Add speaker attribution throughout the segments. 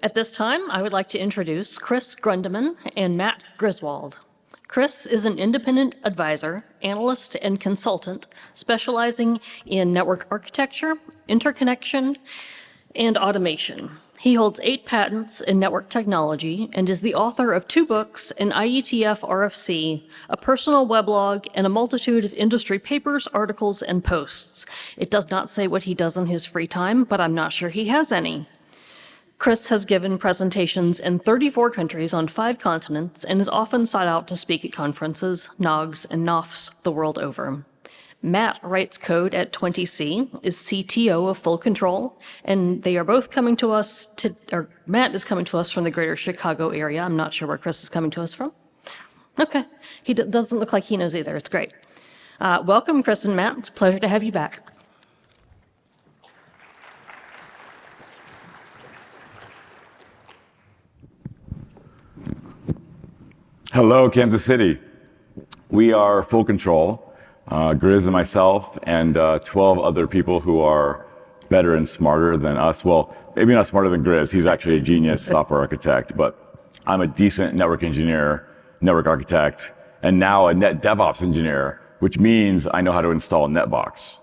Speaker 1: At this time, I would like to introduce Chris Grundemann and Matt Griswold. Chris is an independent advisor, analyst, and consultant specializing in network architecture, interconnection, and automation. He holds 8 patents in network technology and is the author of 2 books, an IETF RFC, a personal weblog, and a multitude of industry papers, articles, and posts. It does not say what he does in his free time, but I'm not sure he has any. Chris has given presentations in 34 countries on 5 continents and is often sought out to speak at conferences, NOGs, and NOFs the world over. Matt writes code at 20C, is CTO of Full Control, and they are both coming to us, Matt is coming to us from the greater Chicago area. I'm not sure where Chris is coming to us from. Okay, he doesn't look like he knows either. It's great. Welcome, Chris and Matt. It's a pleasure to have you back.
Speaker 2: Hello, Kansas City. We are Full Control. Grizz and myself and 12 other people who are better and smarter than us. Well, maybe not smarter than Grizz. He's actually a genius software architect, but I'm a decent network engineer, network architect, and now a net DevOps engineer, which means I know how to install Netbox.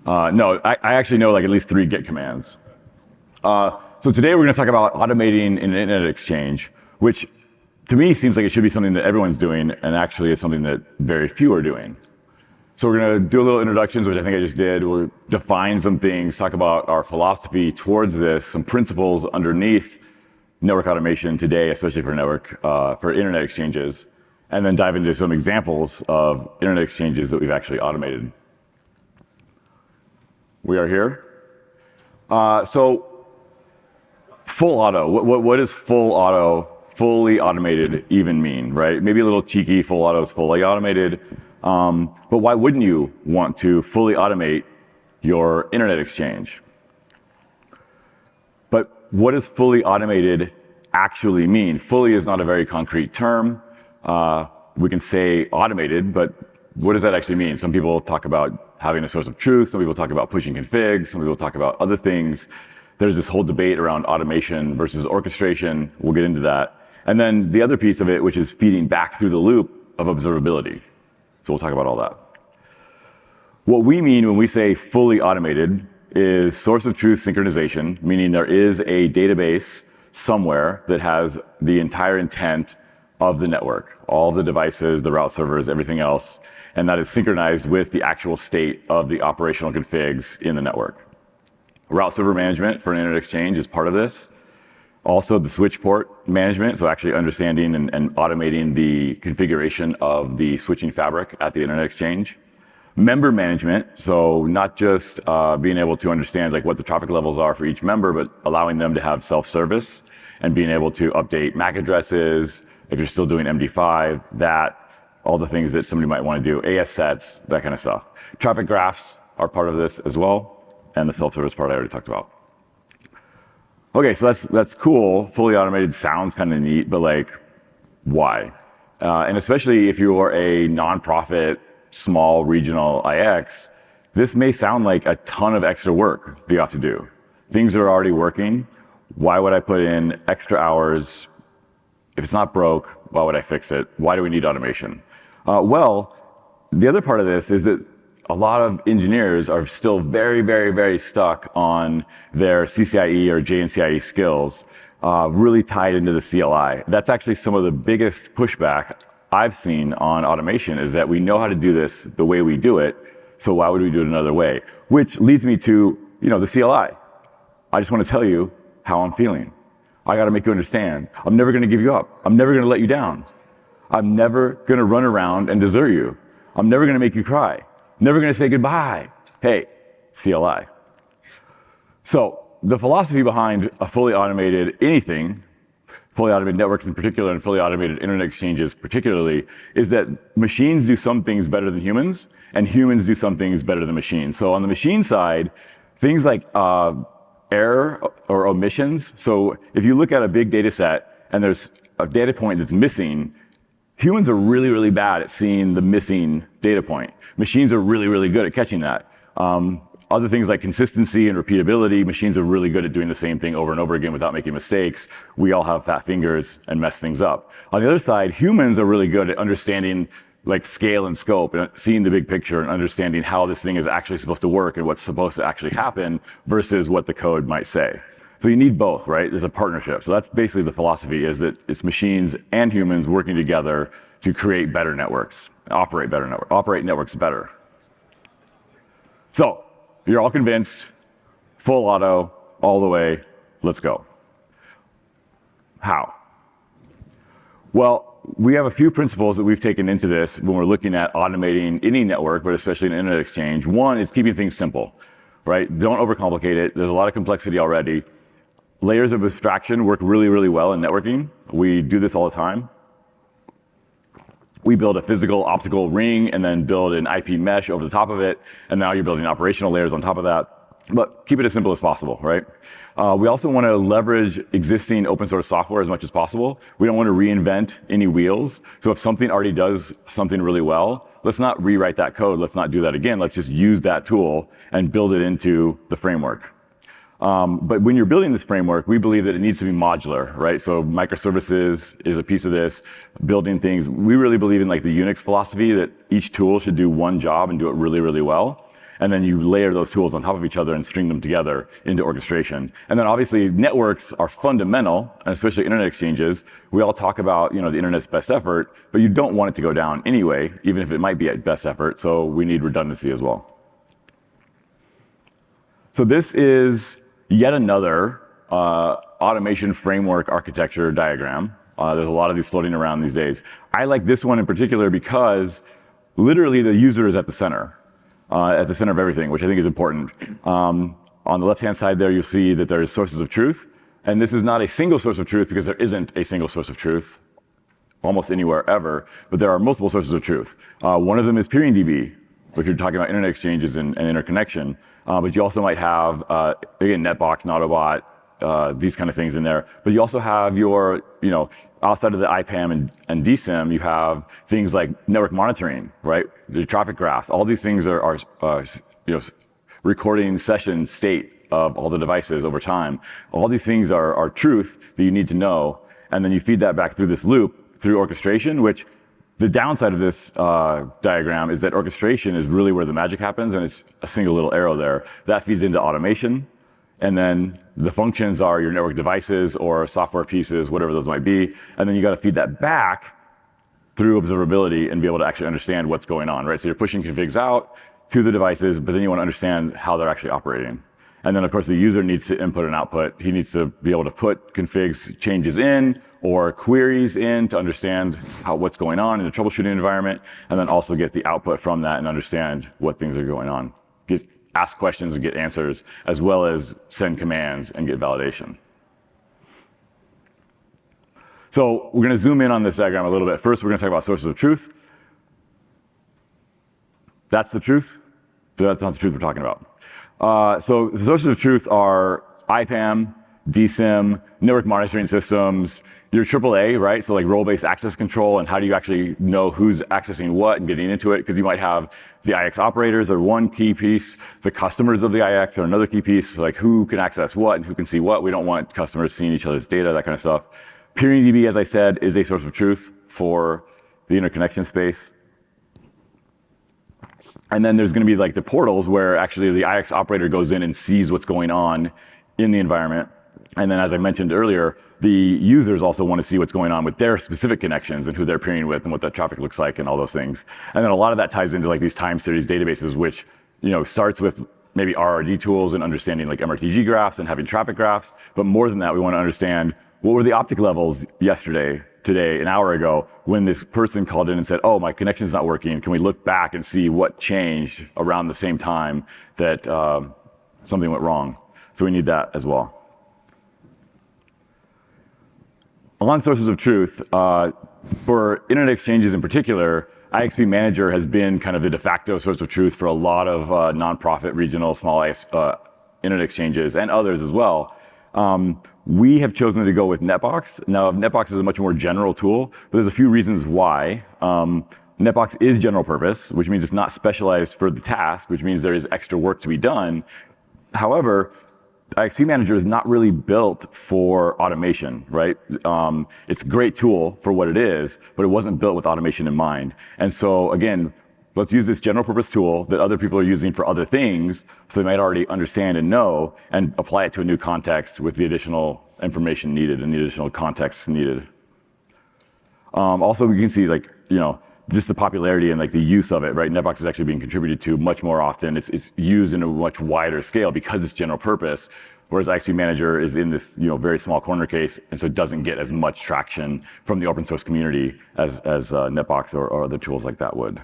Speaker 2: No, I actually know like at least 3 Git commands. So today we're going to talk about automating an internet exchange, which to me seems like it should be something that everyone's doing, and actually is something that very few are doing. So we're going to do a little introductions, which I think I just did. We'll define some things, talk about our philosophy towards this, some principles underneath network automation today, especially for internet exchanges, and then dive into some examples of internet exchanges that we've actually automated. We are here. So FullAuto, what does FullAuto, fully automated, even mean, right? Maybe a little cheeky, FullAuto is fully automated. But why wouldn't you want to fully automate your internet exchange? But what does fully automated actually mean? Fully is not a very concrete term. We can say automated, but what does that actually mean? Some people talk about having a source of truth. Some people talk about pushing configs. Some people talk about other things. There's this whole debate around automation versus orchestration. We'll get into that. And then the other piece of it, which is feeding back through the loop of observability. So we'll talk about all that. What we mean when we say fully automated is source of truth synchronization, meaning there is a database somewhere that has the entire intent of the network, all the devices, the route servers, everything else, and that is synchronized with the actual state of the operational configs in the network. Route server management for an internet exchange is part of this. Also the switch port management, so actually understanding and automating the configuration of the switching fabric at the internet exchange. Member management, so not just being able to understand like what the traffic levels are for each member, but allowing them to have self-service and being able to update MAC addresses, if you're still doing MD5, that, all the things that somebody might want to do, AS sets, that kind of stuff. Traffic graphs are part of this as well, and the self-service part I already talked about. Okay, so that's cool. Fully automated sounds kind of neat, but like, why? And especially if you are a nonprofit, small regional IX, this may sound like a ton of extra work that you have to do. Things are already working. Why would I put in extra hours? If it's not broke, why would I fix it? Why do we need automation? Well, the other part of this is that a lot of engineers are still very, very, very stuck on their CCIE or JNCIE skills, really tied into the CLI. That's actually some of the biggest pushback I've seen on automation, is that we know how to do this the way we do it, so why would we do it another way? Which leads me to, the CLI. I just want to tell you how I'm feeling. I got to make you understand. I'm never going to give you up. I'm never going to let you down. I'm never going to run around and desert you. I'm never going to make you cry. Never going to say goodbye. Hey, CLI. So the philosophy behind a fully automated anything, fully automated networks in particular, and fully automated internet exchanges particularly, is that machines do some things better than humans, and humans do some things better than machines. So on the machine side, things like error or omissions. So if you look at a big data set and there's a data point that's missing, humans are really, really bad at seeing the missing data point. Machines are really, really good at catching that. Other things like consistency and repeatability, machines are really good at doing the same thing over and over again without making mistakes. We all have fat fingers and mess things up. On the other side, humans are really good at understanding like scale and scope and seeing the big picture and understanding how this thing is actually supposed to work and what's supposed to actually happen versus what the code might say. So you need both, right? There's a partnership. So that's basically the philosophy, is that it's machines and humans working together to create better networks, operate networks better. So you're all convinced, full auto, all the way, let's go. How? Well, we have a few principles that we've taken into this when we're looking at automating any network, but especially an internet exchange. One is keeping things simple, right? Don't overcomplicate it. There's a lot of complexity already. Layers of abstraction work really, really well in networking. We do this all the time. We build a physical optical ring and then build an IP mesh over the top of it. And now you're building operational layers on top of that. But keep it as simple as possible, right? We also want to leverage existing open source software as much as possible. We don't want to reinvent any wheels. So if something already does something really well, let's not rewrite that code. Let's not do that again. Let's just use that tool and build it into the framework. But when you're building this framework, we believe that it needs to be modular, right? So microservices is a piece of this, building things. We really believe in like the Unix philosophy that each tool should do one job and do it really, really well. And then you layer those tools on top of each other and string them together into orchestration. And then obviously networks are fundamental, and especially internet exchanges. We all talk about, the internet's best effort, but you don't want it to go down anyway, even if it might be at best effort. So we need redundancy as well. So this is yet another automation framework architecture diagram. There's a lot of these floating around these days. I like this one in particular because literally the user is at the center of everything, which I think is important. On the left-hand side there, you'll see that there's sources of truth. And this is not a single source of truth because there isn't a single source of truth almost anywhere ever, but there are multiple sources of truth. One of them is peering DB, if you're talking about internet exchanges and interconnection. But you also might have, again, Netbox, Autobot, these kind of things in there. But you also have your, outside of the IPAM and DSIM, you have things like network monitoring, right? The traffic graphs. All these things are recording session state of all the devices over time. All these things are truth that you need to know. And then you feed that back through this loop, through orchestration, which the downside of this diagram is that orchestration is really where the magic happens, and it's a single little arrow there. That feeds into automation, and then the functions are your network devices or software pieces, whatever those might be, and then you got to feed that back through observability and be able to actually understand what's going on, right? So you're pushing configs out to the devices, but then you want to understand how they're actually operating. And then, of course, the user needs to input and output. He needs to be able to put configs changes in or queries in to understand what's going on in the troubleshooting environment, and then also get the output from that and understand what things are going on. Ask questions and get answers, as well as send commands and get validation. So we're going to zoom in on this diagram a little bit. First, we're going to talk about sources of truth. That's the truth. That's not the truth we're talking about. So the sources of truth are IPAM, DSIM, network monitoring systems, your AAA, right? So like role-based access control, and how do you actually know who's accessing what and getting into it? Because you might have the IX operators are one key piece, the customers of the IX are another key piece, like who can access what and who can see what. We don't want customers seeing each other's data, that kind of stuff. Peering DB, as I said, is a source of truth for the interconnection space. And then there's going to be like the portals where actually the IX operator goes in and sees what's going on in the environment. And then, as I mentioned earlier, the users also want to see what's going on with their specific connections and who they're peering with and what that traffic looks like and all those things. And then a lot of that ties into like these time series databases, which starts with maybe RRD tools and understanding like MRTG graphs and having traffic graphs. But more than that, we want to understand what were the optic levels yesterday, today, an hour ago, when this person called in and said, oh, my connection's not working. Can we look back and see what changed around the same time that something went wrong? So we need that as well. On sources of truth, for internet exchanges in particular, IXP Manager has been kind of the de facto source of truth for a lot of nonprofit, regional, small internet exchanges and others as well. We have chosen to go with Netbox. Now, Netbox is a much more general tool, but there's a few reasons why. Netbox is general purpose, which means it's not specialized for the task, which means there is extra work to be done. However, IXP Manager is not really built for automation, right? It's a great tool for what it is, but it wasn't built with automation in mind. And so again, let's use this general purpose tool that other people are using for other things, so they might already understand and know, and apply it to a new context with the additional information needed and the additional context needed. Also, we can see just the popularity and the use of it, right? Netbox is actually being contributed to much more often. It's used in a much wider scale because it's general purpose, whereas IXP Manager is in this very small corner case, and so it doesn't get as much traction from the open source community as Netbox or other tools like that would.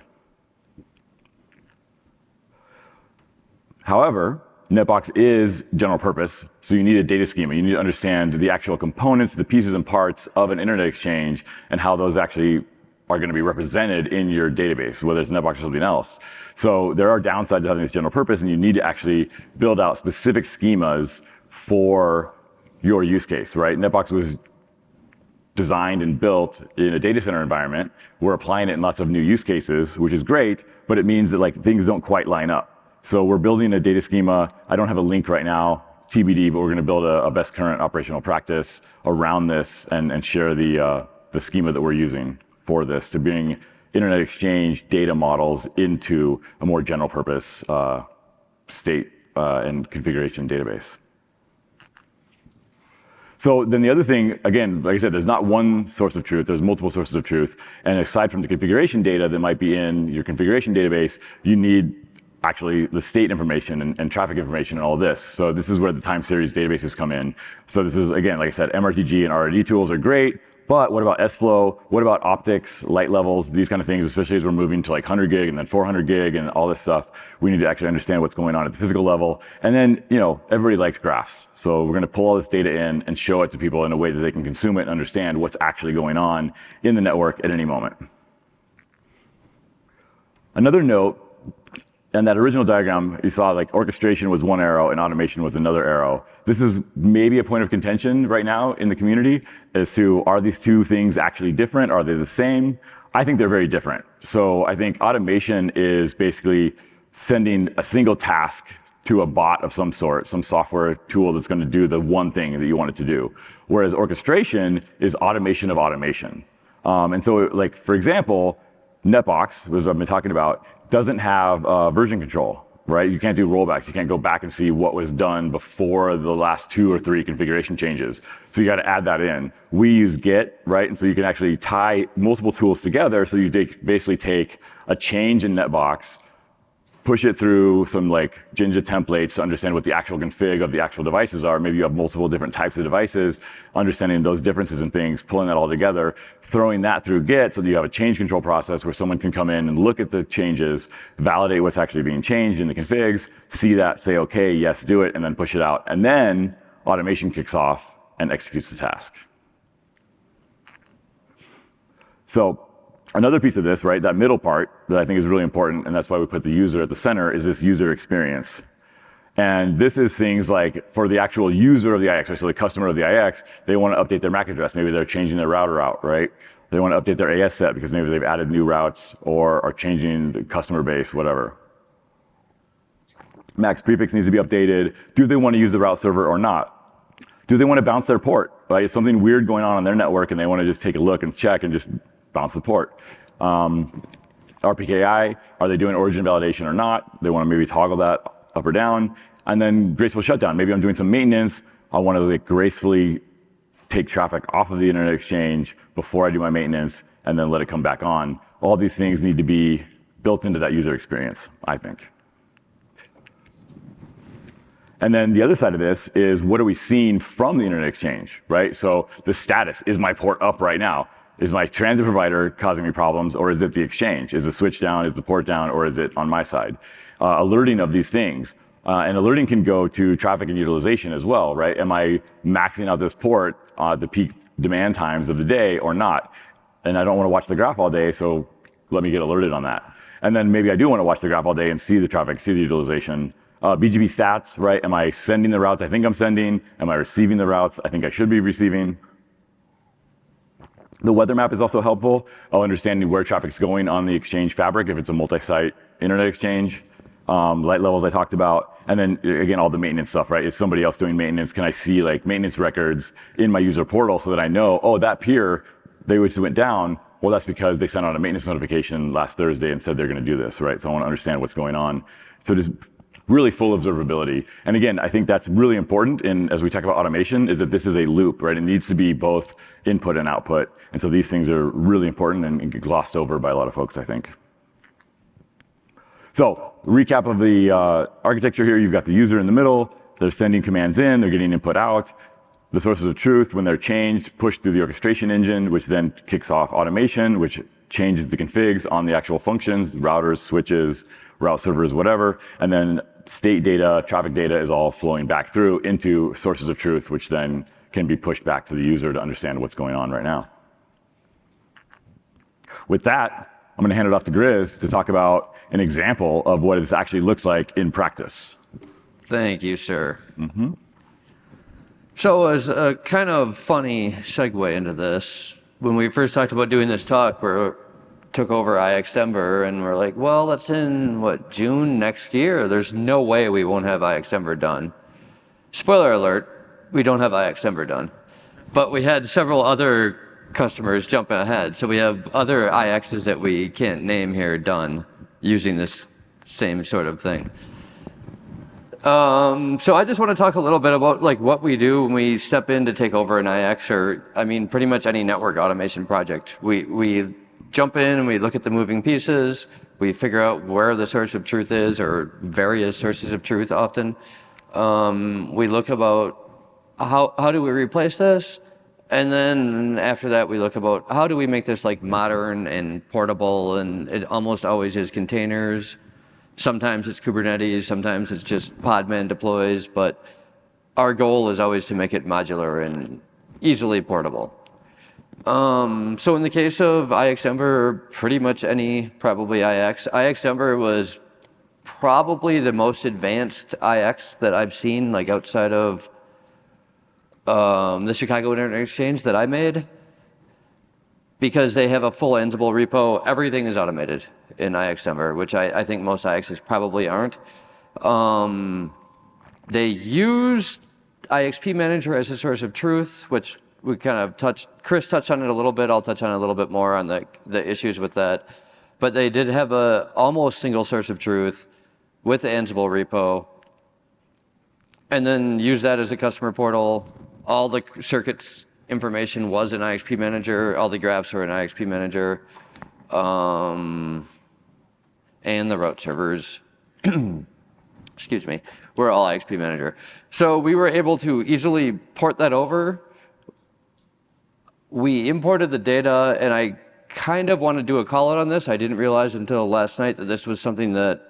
Speaker 2: However, Netbox is general purpose, so you need a data schema. You need to understand the actual components, the pieces and parts of an internet exchange, and how those actually are going to be represented in your database, whether it's Netbox or something else. So there are downsides to having this general purpose, and you need to actually build out specific schemas for your use case, right? Netbox was designed and built in a data center environment. We're applying it in lots of new use cases, which is great, but it means that things don't quite line up. So we're building a data schema. I don't have a link right now, it's TBD, but we're going to build a best current operational practice around this and share the schema that we're using for this to bring internet exchange data models into a more general purpose state and configuration database. So then the other thing, again, like I said, there's not one source of truth, there's multiple sources of truth. And aside from the configuration data that might be in your configuration database, you need actually the state information and traffic information and all of this. So this is where the time series databases come in. So this is, again, like I said, MRTG and RRD tools are great, but what about SFlow? What about optics, light levels, these kind of things, especially as we're moving to 100 gig and then 400 gig and all this stuff. We need to actually understand what's going on at the physical level. And then, everybody likes graphs. So we're gonna pull all this data in and show it to people in a way that they can consume it and understand what's actually going on in the network at any moment. Another note, and that original diagram, you saw orchestration was one arrow and automation was another arrow. This is maybe a point of contention right now in the community as to, are these two things actually different? Are they the same? I think they're very different. So I think automation is basically sending a single task to a bot of some sort, some software tool that's going to do the one thing that you want it to do. Whereas orchestration is automation of automation. And so for example, Netbox, as I've been talking about, doesn't have version control, right? You can't do rollbacks. You can't go back and see what was done before the last 2 or 3 configuration changes. So you got to add that in. We use Git, right? And so you can actually tie multiple tools together. So you basically take a change in Netbox, push it through some Jinja templates to understand what the actual config of the actual devices are. Maybe you have multiple different types of devices, understanding those differences and things, pulling that all together, throwing that through Git so that you have a change control process where someone can come in and look at the changes, validate what's actually being changed in the configs, see that, say, okay, yes, do it, and then push it out. And then automation kicks off and executes the task. So another piece of this, right, that middle part that I think is really important, and that's why we put the user at the center, is this user experience. And this is things like for the actual user of the IX, right, so the customer of the IX, they want to update their MAC address. Maybe they're changing their router out, right? They want to update their AS set because maybe they've added new routes or are changing the customer base, whatever. MAC's prefix needs to be updated. Do they want to use the route server or not? Do they want to bounce their port? Right? Is something weird going on their network and they want to just take a look and check and just bounce the port. RPKI, are they doing origin validation or not? They want to maybe toggle that up or down. And then graceful shutdown. Maybe I'm doing some maintenance. I want to gracefully take traffic off of the internet exchange before I do my maintenance and then let it come back on. All these things need to be built into that user experience, I think. And then the other side of this is what are we seeing from the internet exchange, right? So the status, is my port up right now? Is my transit provider causing me problems, or is it the exchange? Is the switch down, is the port down, or is it on my side? Alerting of these things. And alerting can go to traffic and utilization as well, right? Am I maxing out this port the peak demand times of the day or not? And I don't want to watch the graph all day, so let me get alerted on that. And then maybe I do want to watch the graph all day and see the traffic, see the utilization. BGP stats, right? Am I sending the routes I think I'm sending? Am I receiving the routes I think I should be receiving? The weather map is also helpful, understanding where traffic's going on the exchange fabric, if it's a multi-site internet exchange. Light levels I talked about, and then again, all the maintenance stuff, right? Is somebody else doing maintenance? Can I see like maintenance records in my user portal so that I know, oh, that peer, they just went down. Well, that's because they sent out a maintenance notification last Thursday and said they're gonna do this, right? So I wanna understand what's going on. So just really full observability. And again, I think that's really important as we talk about automation, is that this is a loop, right? It needs to be both input and output. And so these things are really important and get glossed over by a lot of folks, I think. So, recap of the architecture here. You've got the user in the middle. They're sending commands in, they're getting input out. The sources of truth, when they're changed, push through the orchestration engine, which then kicks off automation, which changes the configs on the actual functions, routers, switches, route servers, whatever. And then state data, traffic data is all flowing back through into sources of truth, which then can be pushed back to the user to understand what's going on right now. With that, I'm gonna hand it off to Grizz to talk about an example of what this actually looks like in practice.
Speaker 3: Thank you, sir. So as a kind of funny segue into this, when we first talked about doing this talk, we took over IX Denver and we're like, well, that's in, June next year? There's no way we won't have IX Denver done. Spoiler alert, we don't have IX Denver done. But we had several other customers jumping ahead. So we have other IXs that we can't name here done using this same sort of thing. So I just want to talk a little bit about like what we do when we step in to take over an IX, or I mean pretty much any network automation project. We jump in and we look at the moving pieces, we figure out where the source of truth is, or various sources of truth often. We look about how do we replace this? And then after that, we look about how do we make this like modern and portable, and it almost always is containers. Sometimes it's Kubernetes, sometimes it's just Podman deploys, but our goal is always to make it modular and easily portable. So in the case of IX Denver, pretty much any probably IX Denver was probably the most advanced IX that I've seen, like outside of the Chicago Internet Exchange that I made, because they have a full Ansible repo. Everything is automated in IX Denver, which I think most IXs probably aren't. They use IXP Manager as a source of truth, which we kind of touched. Chris touched on it a little bit. I'll touch on it a little bit more on the issues with that. But they did have a almost single source of truth with the Ansible repo, and then use that as a customer portal. All the circuits information was in IXP Manager. All the graphs are in IXP Manager. And the route servers, excuse me, were all IXP Manager. So we were able to easily port that over. We imported the data, and I kind of want to do a call out on this. I didn't realize until last night that this was something that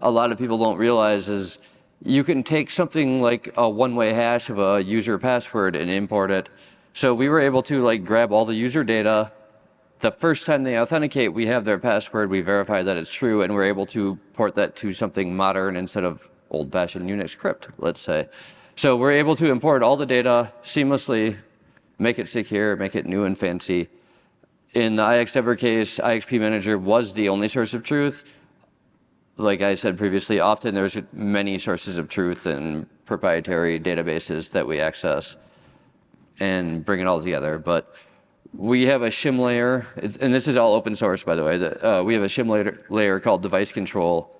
Speaker 3: a lot of people don't realize is you can take something like a one-way hash of a user password and import it. So we were able to like grab all the user data. The first time they authenticate, we have their password, we verify that it's true, and we're able to port that to something modern instead of old-fashioned Unix crypt, let's say. So we're able to import all the data seamlessly, make it secure, make it new and fancy. In the IX Denver case, IXP Manager was the only source of truth. Like I said previously, often there's many sources of truth and proprietary databases that we access and bring it all together. But we have a shim layer, and this is all open source, by the way. We have a shim layer called device control.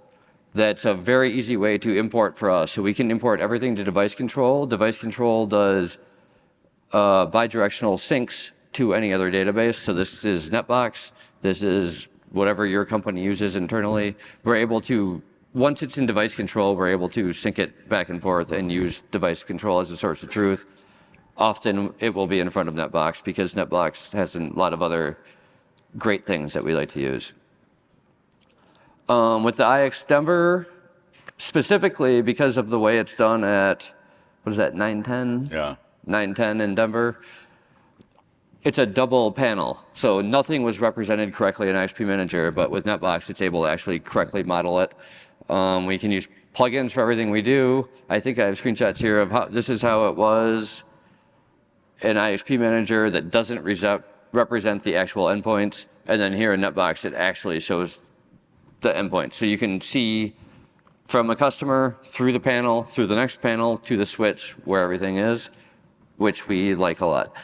Speaker 3: That's a very easy way to import for us. So we can import everything to device control. Device control does bidirectional syncs to any other database. So this is Netbox. This is whatever your company uses internally. We're able to, once it's in device control, we're able to sync it back and forth and use device control as a source of truth. Often it will be in front of Netbox because Netbox has a lot of other great things that we like to use. With the IX Denver, specifically because of the way it's done at, what is that, 910?
Speaker 2: Yeah.
Speaker 3: 910 in Denver. It's a double panel, so nothing was represented correctly in IXP Manager, but with Netbox, it's able to actually correctly model it. We can use plugins for everything we do. I think I have screenshots here of how this is how it was in IXP Manager that doesn't represent the actual endpoints. And then here in Netbox, it actually shows the endpoints. So you can see from a customer through the panel, through the next panel, to the switch where everything is, which we like a lot.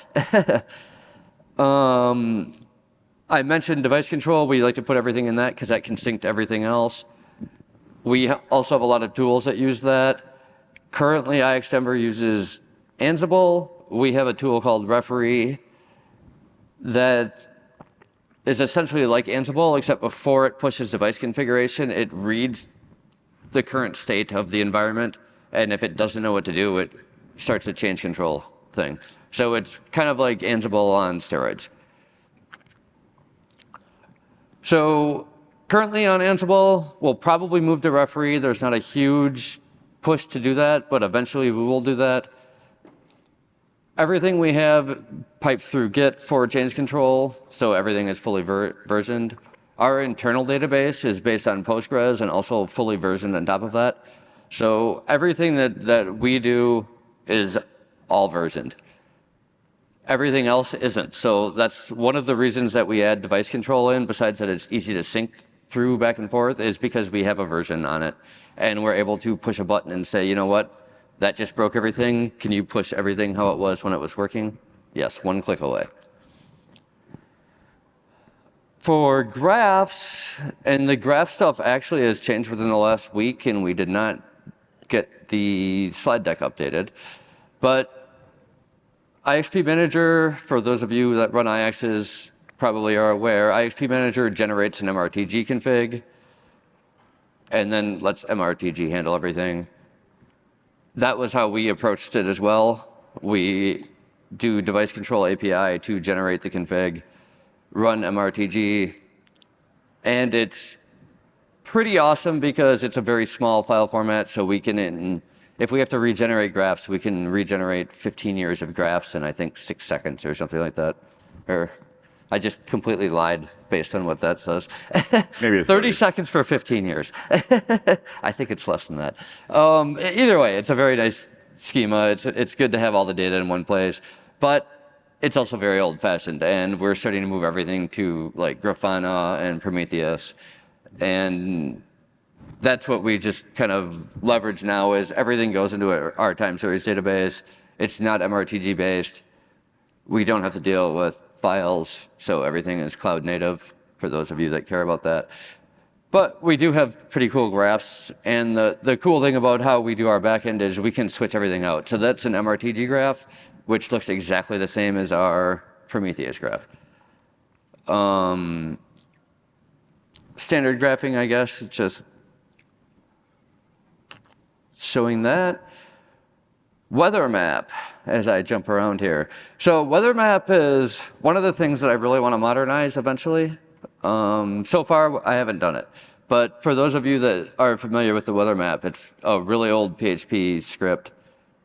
Speaker 3: I mentioned device control. We like to put everything in that because that can sync to everything else. We also have a lot of tools that use that. Currently, iXtember uses Ansible. We have a tool called Referee that is essentially like Ansible, except before it pushes device configuration, it reads the current state of the environment, and if it doesn't know what to do, it starts a change control thing. So it's kind of like Ansible on steroids. So currently on Ansible, we'll probably move to Referee. There's not a huge push to do that, but eventually we will do that. Everything we have pipes through Git for change control, so everything is fully versioned. Our internal database is based on Postgres and also fully versioned on top of that. So everything that we do is all versioned. Everything else isn't. So that's one of the reasons that we add device control in, besides that it's easy to sync through back and forth, is because we have a version on it. And we're able to push a button and say, you know what? That just broke everything. Can you push everything how it was when it was working? Yes, one click away. For graphs, and the graph stuff actually has changed within the last week, and we did not get the slide deck updated. But IXP Manager, for those of you that run IXs probably are aware, IXP Manager generates an MRTG config, and then lets MRTG handle everything. That was how we approached it as well. We do device control API to generate the config, run MRTG, and it's pretty awesome because it's a very small file format, so we can, if we have to regenerate graphs, we can regenerate 15 years of graphs in, I think, 6 seconds or something like that. Or I just completely lied based on what that says.
Speaker 2: Maybe it's
Speaker 3: 30 seconds for 15 years. I think it's less than that. Either way, it's a very nice schema. It's good to have all the data in one place, but it's also very old-fashioned, and we're starting to move everything to like Grafana and Prometheus, and that's what we just kind of leverage now. Is everything goes into our time series database. It's not MRTG based. We don't have to deal with files, so everything is cloud native for those of you that care about that. But we do have pretty cool graphs, and the cool thing about how we do our backend is we can switch everything out. So that's an MRTG graph, which looks exactly the same as our Prometheus graph. Standard graphing, I guess, it's just showing that. Weather map, as I jump around here. So weather map is one of the things that I really want to modernize eventually. So far, I haven't done it. But for those of you that are familiar with the weather map, it's a really old PHP script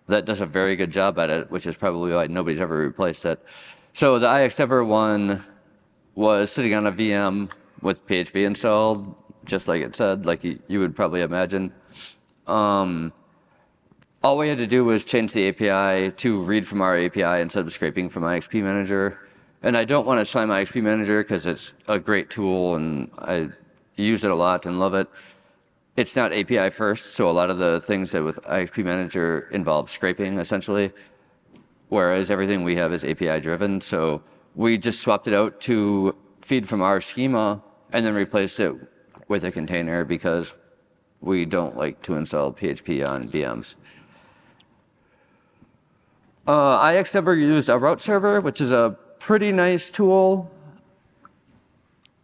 Speaker 3: that does a very good job at it, which is probably why nobody's ever replaced it. So the iXtember one was sitting on a VM with PHP installed, just like it said, like you would probably imagine. All we had to do was change the API to read from our API instead of scraping from IXP Manager. And I don't want to slam IXP Manager because it's a great tool and I use it a lot and love it. It's not API first, so a lot of the things that with IXP Manager involve scraping essentially, whereas everything we have is API driven. So we just swapped it out to feed from our schema and then replaced it with a container because we don't like to install PHP on VMs. iXtember used a route server, which is a pretty nice tool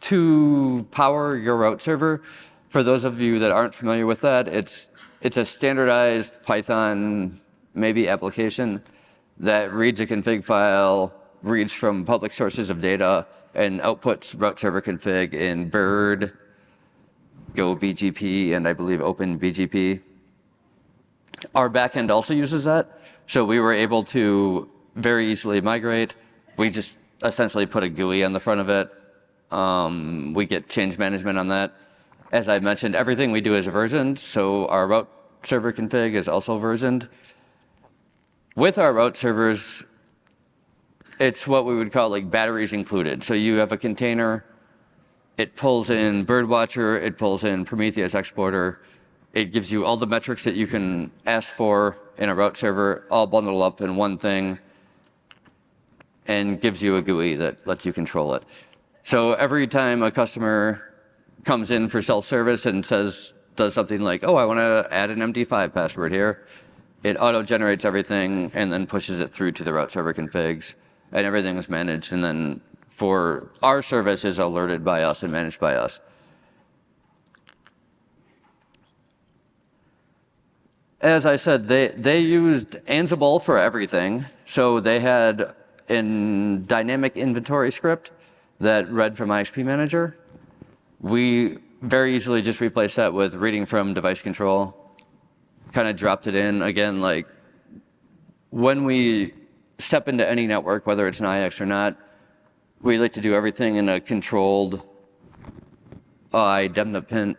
Speaker 3: to power your route server. For those of you that aren't familiar with that, it's a standardized Python maybe application that reads a config file, reads from public sources of data, and outputs route server config in Bird, Go BGP, and I believe Open BGP. Our backend also uses that. So we were able to very easily migrate. We just essentially put a GUI on the front of it. We get change management on that. As I mentioned, everything we do is versioned, so our route server config is also versioned. With our route servers, it's what we would call like batteries included. So you have a container, it pulls in Birdwatcher, it pulls in Prometheus Exporter, it gives you all the metrics that you can ask for in a route server, all bundled up in one thing, and gives you a GUI that lets you control it. So every time a customer comes in for self-service and does something like, oh, I want to add an MD5 password here, it auto-generates everything and then pushes it through to the route server configs, and everything is managed, and then for our service is alerted by us and managed by us. As I said, they used Ansible for everything. So they had a dynamic inventory script that read from IXP Manager. We very easily just replaced that with reading from device control, kind of dropped it in. Again, like when we step into any network, whether it's an IX or not, we like to do everything in a controlled, idempotent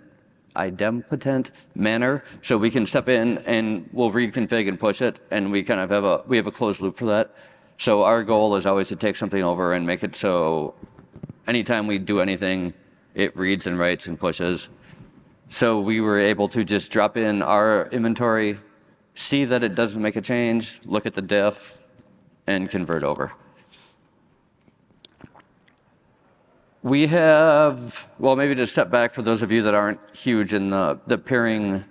Speaker 3: manner. So we can step in and we'll read config and push it, and we kind of have a closed loop for that. So our goal is always to take something over and make it so anytime we do anything, it reads and writes and pushes. So we were able to just drop in our inventory, see that it doesn't make a change, look at the diff, and convert over. We have, well, maybe to step back for those of you that aren't huge in the peering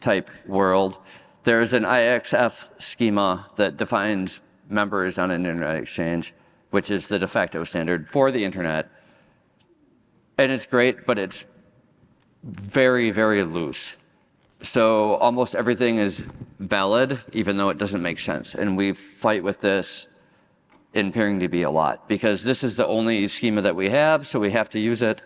Speaker 3: type world, there's an IXF schema that defines members on an internet exchange, which is the de facto standard for the internet. And it's great, but it's very, very loose. So almost everything is valid, even though it doesn't make sense. And we fight with this in PeeringDB a lot, because this is the only schema that we have, so we have to use it.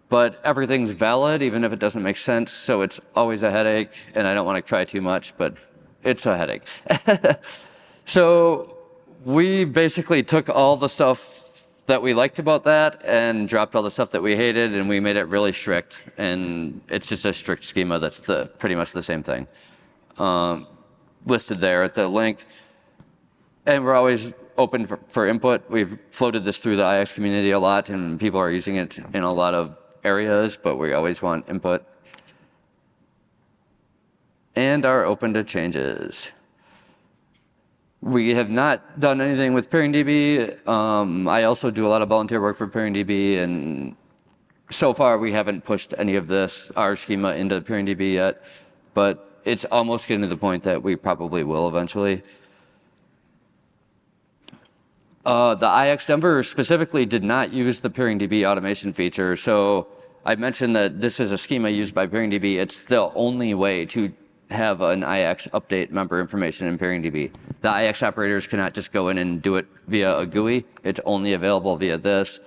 Speaker 3: But everything's valid, even if it doesn't make sense, so it's always a headache, and I don't want to cry too much, but it's a headache. So we basically took all the stuff that we liked about that and dropped all the stuff that we hated, and we made it really strict, and it's just a strict schema that's pretty much the same thing. Listed there at the link. And we're always open for input. We've floated this through the IX community a lot, and people are using it in a lot of areas, but we always want input. And are open to changes. We have not done anything with PeeringDB. I also do a lot of volunteer work for PeeringDB, and so far we haven't pushed any of this, our schema, into PeeringDB yet, but it's almost getting to the point that we probably will eventually. The IX Denver specifically did not use the PeeringDB automation feature. So I mentioned that this is a schema used by PeeringDB. It's the only way to have an IX update member information in PeeringDB. The IX operators cannot just go in and do it via a GUI. It's only available via this.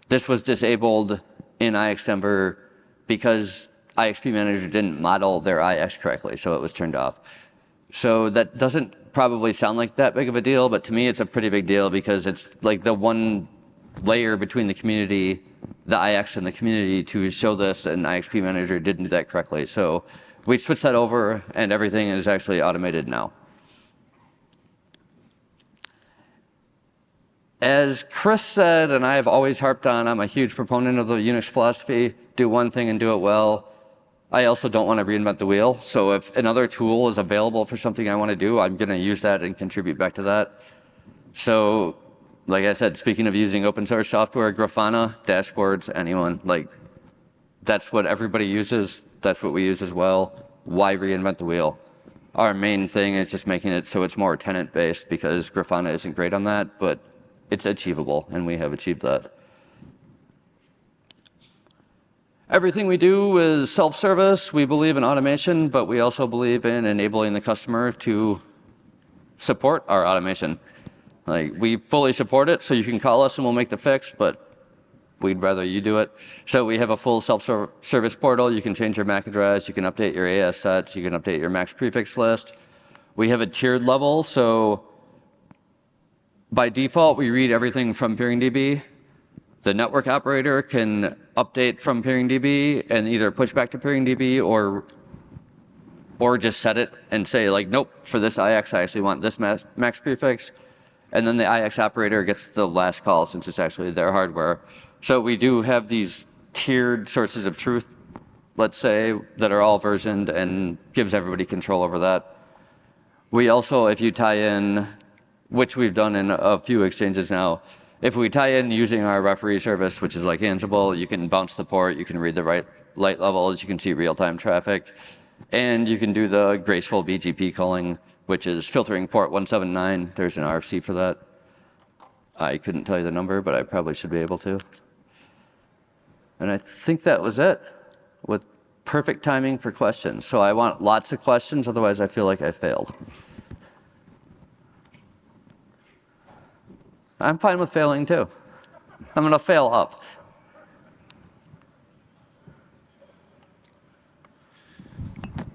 Speaker 3: This was disabled in IX Denver because IXP Manager didn't model their IX correctly, so it was turned off. So that doesn't probably sound like that big of a deal, but to me it's a pretty big deal, because it's like the one layer between the community, the IX and the community, to show this, and IXP Manager didn't do that correctly. So we switched that over, and everything is actually automated now. As Chris said, and I have always harped on, I'm a huge proponent of the Unix philosophy, do one thing and do it well. I also don't want to reinvent the wheel. So if another tool is available for something I want to do, I'm going to use that and contribute back to that. So like I said, speaking of using open source software, Grafana, dashboards, anyone, like that's what everybody uses. That's what we use as well. Why reinvent the wheel? Our main thing is just making it so it's more tenant-based, because Grafana isn't great on that, but it's achievable, and we have achieved that. Everything we do is self-service. We believe in automation, but we also believe in enabling the customer to support our automation. Like, we fully support it, so you can call us and we'll make the fix, but we'd rather you do it. So we have a full self-service portal. You can change your MAC address, you can update your AS sets, you can update your MAX prefix list. We have a tiered level, so by default, we read everything from PeeringDB. The network operator can update from PeeringDB and either push back to PeeringDB or just set it and say, like, nope, for this IX, I actually want this MAX prefix. and then the IX operator gets the last call since it's actually their hardware. So we do have these tiered sources of truth, let's say, that are all versioned and gives everybody control over that. We also, if you tie in, which we've done in a few exchanges now, if we tie in using our referee service, which is like Ansible, you can bounce the port, you can read the light levels, you can see real-time traffic, and you can do the graceful BGP calling, which is filtering port 179. There's an RFC for that. I couldn't tell you the number, but I probably should be able to. And I think that was it, with perfect timing for questions. So I want lots of questions, otherwise I feel like I failed. I'm fine with failing too. I'm gonna fail up.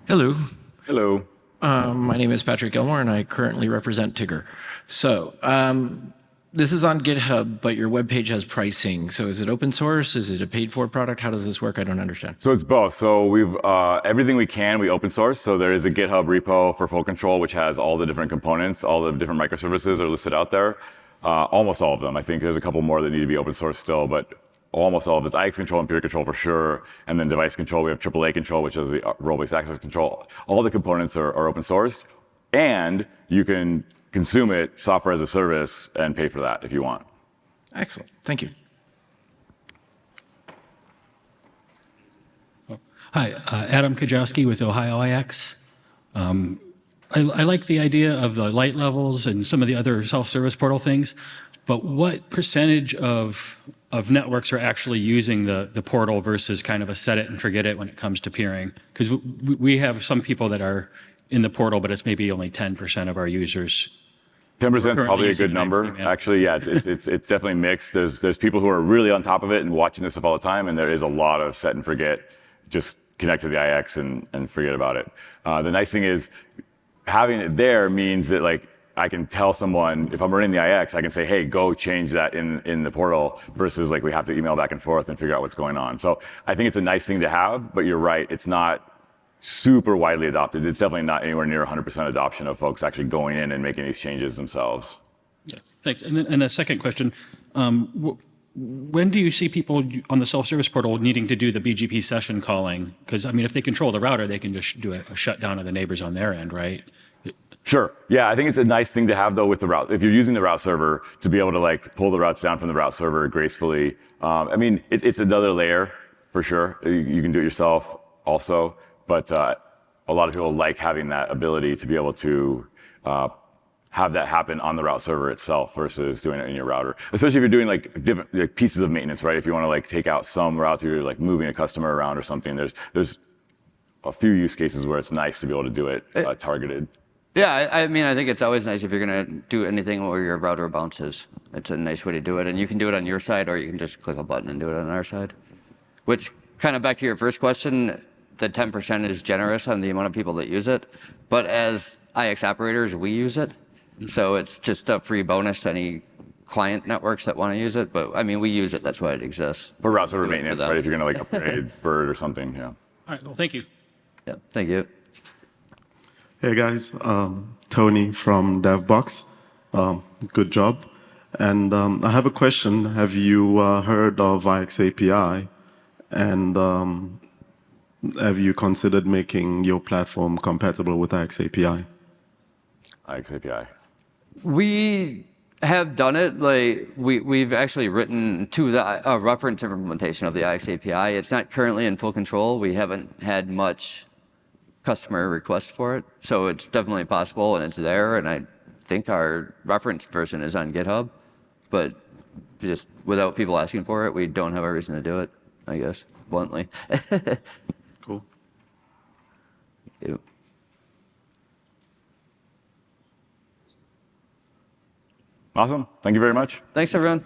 Speaker 4: Hello.
Speaker 2: Hello.
Speaker 4: My name is Patrick Gilmore, and I currently represent Tigger. So this is on GitHub, but your webpage has pricing. So is it open source? Is it a paid-for product? How does this work? I don't understand.
Speaker 2: So it's both. So we've everything we open source. So there is a GitHub repo for Full Control, which has all the different components, all the different microservices are listed out there. Almost all of them. I think there's a couple more that need to be open source still, but almost all of it's IX control and peer control for sure. And then device control, we have AAA control, which is the role-based access control. All the components are open sourced, and you can consume it software as a service and pay for that if you want.
Speaker 4: Excellent. Thank you.
Speaker 5: Hi, Adam Kajowski with Ohio IX. I like the idea of the light levels and some of the other self-service portal things, but what percentage of networks are actually using the portal versus kind of a set it and forget it when it comes to peering? Because we have some people that are in the portal, but it's maybe only 10% of our users.
Speaker 2: 10% is probably a good number. Actually, yeah, it's definitely mixed. There's people who are really on top of it and watching this stuff all the time, and there is a lot of set and forget. Just connect to the IX and forget about it. The nice thing is having it there means that like I can tell someone, if I'm running the IX, I can say, hey, go change that in the portal, versus like we have to email back and forth and figure out what's going on. So I think it's a nice thing to have, but you're right, it's not super widely adopted. It's definitely not anywhere near 100% adoption of folks actually going in and making these changes themselves.
Speaker 5: Yeah, thanks. And the second question, when do you see people on the self-service portal needing to do the BGP session calling? Because I mean, if they control the router, they can just do a shutdown of the neighbors on their end, right?
Speaker 2: Sure. Yeah, I think it's a nice thing to have though with the route. If you're using the route server, to be able to like pull the routes down from the route server gracefully. I mean, it's another layer for sure. You can do it yourself also, but a lot of people like having that ability to be able to have that happen on the route server itself versus doing it in your router. Especially if you're doing like different like pieces of maintenance, right? If you want to like take out some routes, or you're like moving a customer around or something. There's a few use cases where it's nice to be able to do it targeted.
Speaker 3: Yeah, I mean, I think it's always nice if you're going to do anything where your router bounces. It's a nice way to do it. And you can do it on your side, or you can just click a button and do it on our side. Which, kind of back to your first question, the 10% is generous on the amount of people that use it. But as IX operators, we use it. So it's just a free bonus to any client networks that want to use it. But I mean, we use it. That's why it exists.
Speaker 2: For route server maintenance, right? If you're going to like upgrade Bird or something, yeah.
Speaker 5: All right, well, thank you.
Speaker 3: Yeah, thank you.
Speaker 6: Hey guys, Tony from DevBox. Good job. And I have a question. Have you heard of IX API? And have you considered making your platform compatible with IX API?
Speaker 2: IX API.
Speaker 3: We have done it. Like we've actually written to the reference implementation of the IX API. It's not currently in full control. We haven't had much customer requests for it, so it's definitely possible and it's there. And I think our reference version is on GitHub, but just without people asking for it, we don't have a reason to do it, I guess, bluntly.
Speaker 6: Cool.
Speaker 3: Thank you.
Speaker 2: Awesome. Thank you very much.
Speaker 3: Thanks, everyone.